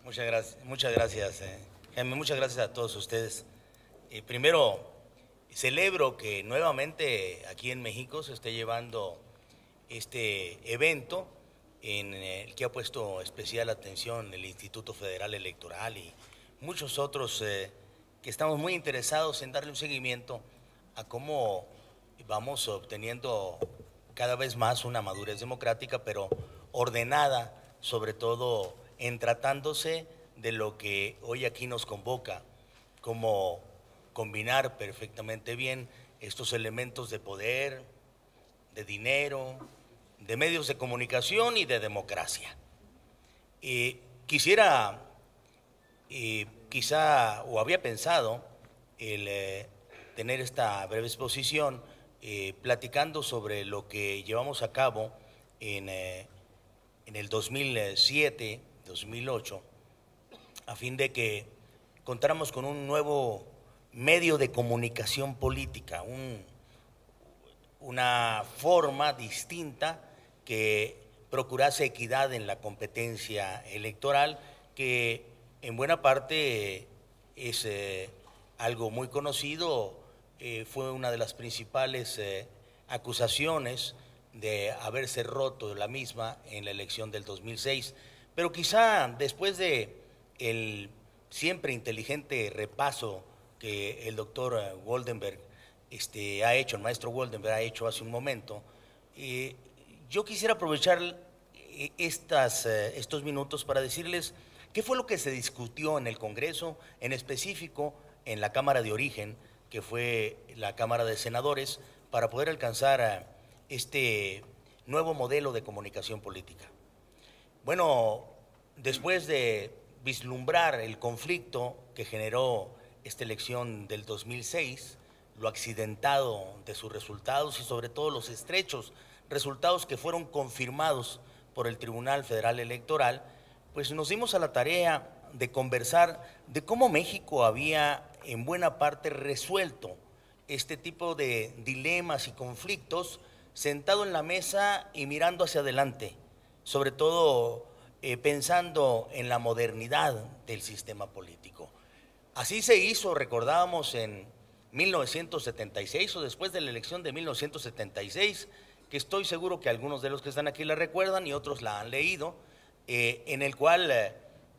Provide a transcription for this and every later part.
Muchas gracias, Jaime, muchas gracias a todos ustedes. Primero, celebro que nuevamente aquí en México se esté llevando este evento en el que ha puesto especial atención el Instituto Federal Electoral y muchos otros que estamos muy interesados en darle un seguimiento a cómo vamos obteniendo cada vez más una madurez democrática, pero ordenada, sobre todo en tratándose de lo que hoy aquí nos convoca, como combinar perfectamente bien estos elementos de poder, de dinero, de medios de comunicación y de democracia. Quisiera, quizá, o había pensado, el tener esta breve exposición platicando sobre lo que llevamos a cabo en el 2007, 2008, a fin de que contáramos con un nuevo medio de comunicación política, una forma distinta que procurase equidad en la competencia electoral, que en buena parte es algo muy conocido, fue una de las principales acusaciones de haberse roto la misma en la elección del 2006. Pero quizá después de el siempre inteligente repaso que el doctor Woldenberg ha hecho, el maestro Woldenberg ha hecho hace un momento, yo quisiera aprovechar estos minutos para decirles qué fue lo que se discutió en el Congreso, en específico en la Cámara de Origen, que fue la Cámara de Senadores, para poder alcanzar este nuevo modelo de comunicación política. Bueno, después de vislumbrar el conflicto que generó esta elección del 2006, lo accidentado de sus resultados y sobre todo los estrechos resultados que fueron confirmados por el Tribunal Federal Electoral, pues nos dimos a la tarea de conversar de cómo México había en buena parte resuelto este tipo de dilemas y conflictos sentado en la mesa y mirando hacia adelante, sobre todo pensando en la modernidad del sistema político. Así se hizo, recordábamos, en 1976 o después de la elección de 1976, que estoy seguro que algunos de los que están aquí la recuerdan y otros la han leído, en el cual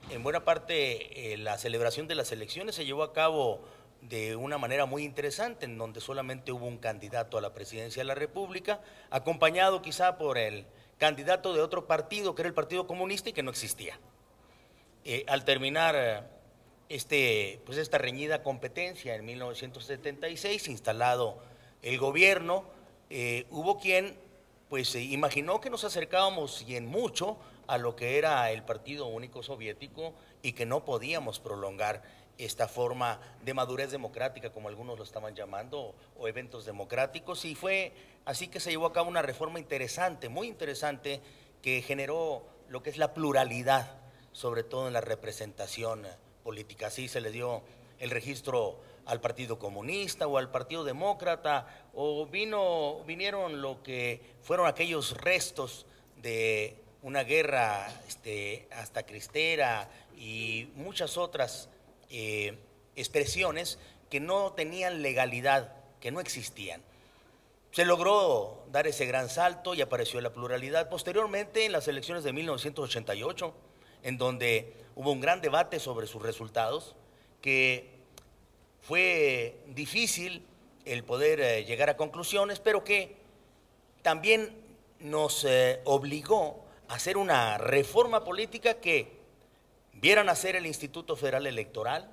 en buena parte la celebración de las elecciones se llevó a cabo de una manera muy interesante, en donde solamente hubo un candidato a la presidencia de la República, acompañado quizá por el candidato de otro partido, que era el Partido Comunista y que no existía. Al terminar pues esta reñida competencia en 1976, instalado el gobierno, hubo quien pues imaginó que nos acercábamos y en mucho a lo que era el Partido Único Soviético y que no podíamos prolongar esta forma de madurez democrática, como algunos lo estaban llamando, o eventos democráticos, y fue así que se llevó a cabo una reforma interesante, muy interesante, que generó lo que es la pluralidad, sobre todo en la representación política. Así se le dio el registro al Partido Comunista o al Partido Demócrata, o vinieron lo que fueron aquellos restos de una guerra hasta cristera y muchas otras expresiones que no tenían legalidad, que no existían. Se logró dar ese gran salto y apareció la pluralidad. Posteriormente, en las elecciones de 1988, en donde hubo un gran debate sobre sus resultados, que fue difícil el poder llegar a conclusiones, pero que también nos obligó a hacer una reforma política que viera nacer el Instituto Federal Electoral,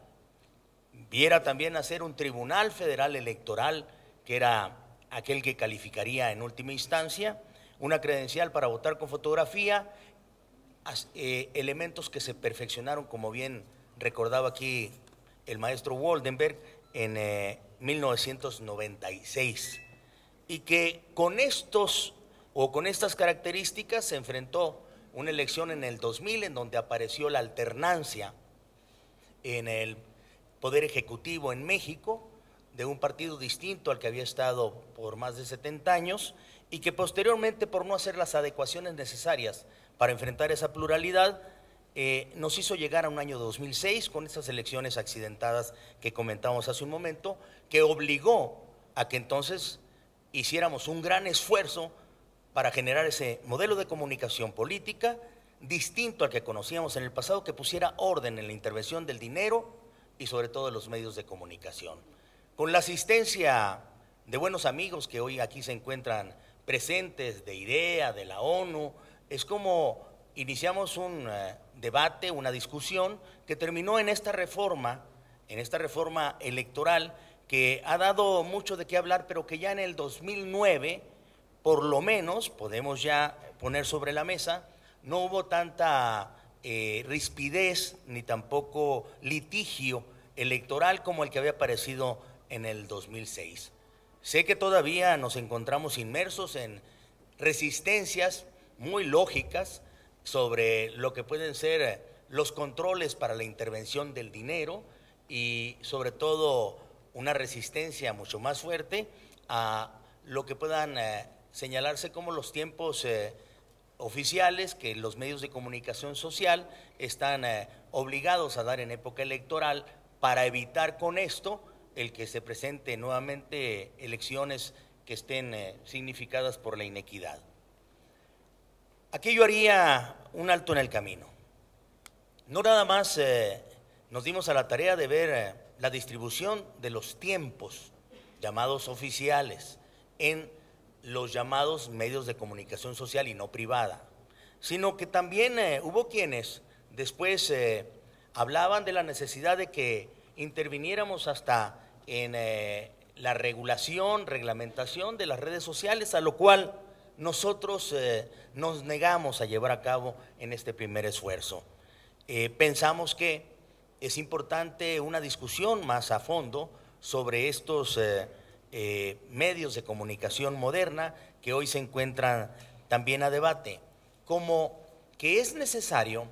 viera también nacer un Tribunal Federal Electoral, que era aquel que calificaría en última instancia, una credencial para votar con fotografía, elementos que se perfeccionaron, como bien recordaba aquí el maestro Woldenberg, en 1996, y que con estos o con estas características se enfrentó una elección en el 2000 en donde apareció la alternancia en el Poder Ejecutivo en México de un partido distinto al que había estado por más de 70 años y que posteriormente, por no hacer las adecuaciones necesarias para enfrentar esa pluralidad, nos hizo llegar a un año 2006 con estas elecciones accidentadas que comentamos hace un momento, que obligó a que entonces hiciéramos un gran esfuerzo para generar ese modelo de comunicación política distinto al que conocíamos en el pasado, que pusiera orden en la intervención del dinero y sobre todo de los medios de comunicación. Con la asistencia de buenos amigos que hoy aquí se encuentran presentes, de IDEA, de la ONU, es como iniciamos un debate, una discusión que terminó en esta reforma electoral que ha dado mucho de qué hablar, pero que ya en el 2009, por lo menos, podemos ya poner sobre la mesa, no hubo tanta rispidez ni tampoco litigio electoral como el que había aparecido en el 2006. Sé que todavía nos encontramos inmersos en resistencias muy lógicas sobre lo que pueden ser los controles para la intervención del dinero y sobre todo una resistencia mucho más fuerte a lo que puedan señalarse como los tiempos oficiales que los medios de comunicación social están obligados a dar en época electoral para evitar con esto el que se presente nuevamente elecciones que estén significadas por la inequidad. Aquí yo haría un alto en el camino. No nada más nos dimos a la tarea de ver la distribución de los tiempos llamados oficiales en los llamados medios de comunicación social y no privada, sino que también hubo quienes después hablaban de la necesidad de que interviniéramos hasta en la reglamentación de las redes sociales, a lo cual nosotros nos negamos a llevar a cabo en este primer esfuerzo. Pensamos que es importante una discusión más a fondo sobre estos medios de comunicación moderna que hoy se encuentran también a debate, como que es necesario,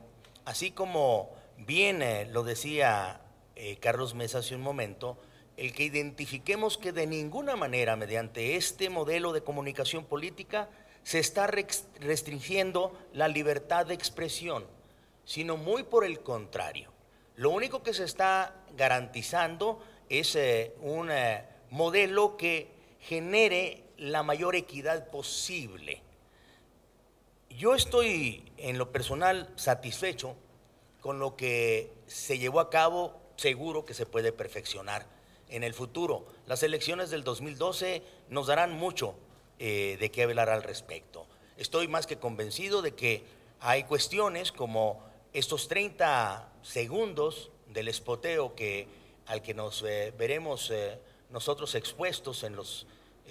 así como bien lo decía Carlos Mesa hace un momento, el que identifiquemos que de ninguna manera mediante este modelo de comunicación política se está restringiendo la libertad de expresión, sino muy por el contrario. Lo único que se está garantizando es un modelo que genere la mayor equidad posible. Yo estoy en lo personal satisfecho con lo que se llevó a cabo, seguro que se puede perfeccionar en el futuro. Las elecciones del 2012 nos darán mucho de qué hablar al respecto. Estoy más que convencido de que hay cuestiones como estos 30 segundos del espoteo al que nos veremos nosotros expuestos en los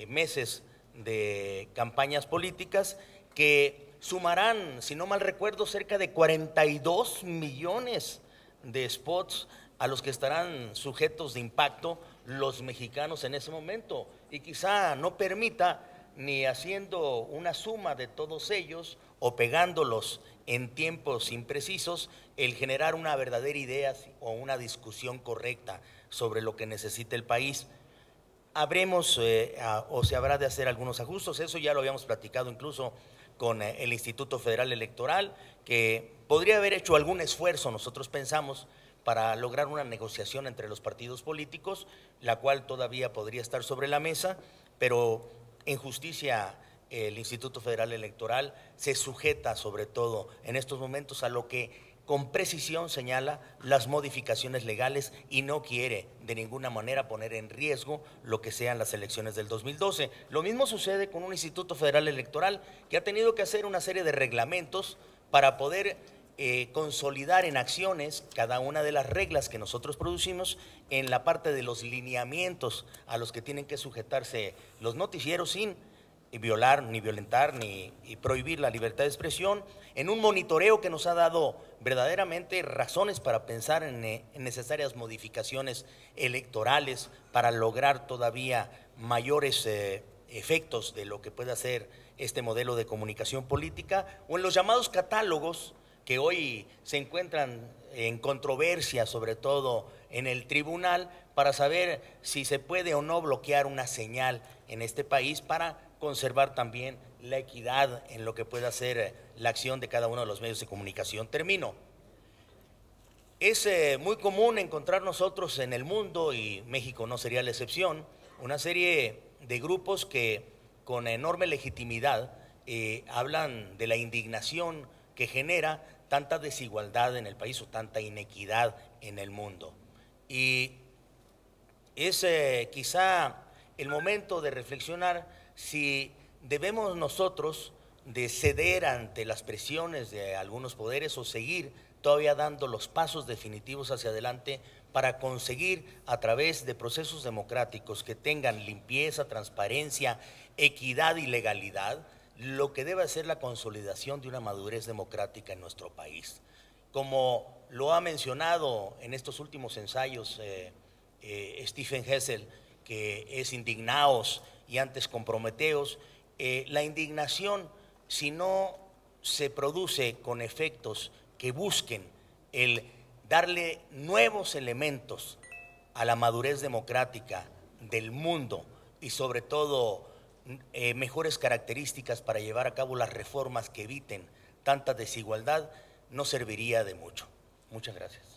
meses de campañas políticas, que sumarán, si no mal recuerdo, cerca de 42 millones de spots a los que estarán sujetos de impacto los mexicanos en ese momento, y quizá no permita ni haciendo una suma de todos ellos o pegándolos en tiempos imprecisos el generar una verdadera idea o una discusión correcta sobre lo que necesita el país. Habremos o se habrá de hacer algunos ajustes, eso ya lo habíamos platicado incluso con el Instituto Federal Electoral, que podría haber hecho algún esfuerzo, nosotros pensamos, para lograr una negociación entre los partidos políticos, la cual todavía podría estar sobre la mesa, pero en justicia el Instituto Federal Electoral se sujeta sobre todo en estos momentos a lo que con precisión señala las modificaciones legales y no quiere de ninguna manera poner en riesgo lo que sean las elecciones del 2012. Lo mismo sucede con un Instituto Federal Electoral que ha tenido que hacer una serie de reglamentos para poder consolidar en acciones cada una de las reglas que nosotros producimos en la parte de los lineamientos a los que tienen que sujetarse los noticieros sin violar, ni violentar, ni prohibir la libertad de expresión, en un monitoreo que nos ha dado verdaderamente razones para pensar en necesarias modificaciones electorales para lograr todavía mayores efectos de lo que puede hacer este modelo de comunicación política, o en los llamados catálogos que hoy se encuentran en controversia, sobre todo en el tribunal, para saber si se puede o no bloquear una señal en este país para conservar también la equidad en lo que pueda ser la acción de cada uno de los medios de comunicación. Termino. Es muy común encontrar nosotros en el mundo, y México no sería la excepción, una serie de grupos que con enorme legitimidad hablan de la indignación que genera tanta desigualdad en el país o tanta inequidad en el mundo. Y es quizá el momento de reflexionar si debemos nosotros de ceder ante las presiones de algunos poderes o seguir todavía dando los pasos definitivos hacia adelante para conseguir a través de procesos democráticos que tengan limpieza, transparencia, equidad y legalidad, lo que debe ser la consolidación de una madurez democrática en nuestro país. Como lo ha mencionado en estos últimos ensayos Stephen Hessel, que es Indignaos y antes con Prometeos, la indignación, si no se produce con efectos que busquen el darle nuevos elementos a la madurez democrática del mundo y sobre todo mejores características para llevar a cabo las reformas que eviten tanta desigualdad, no serviría de mucho. Muchas gracias.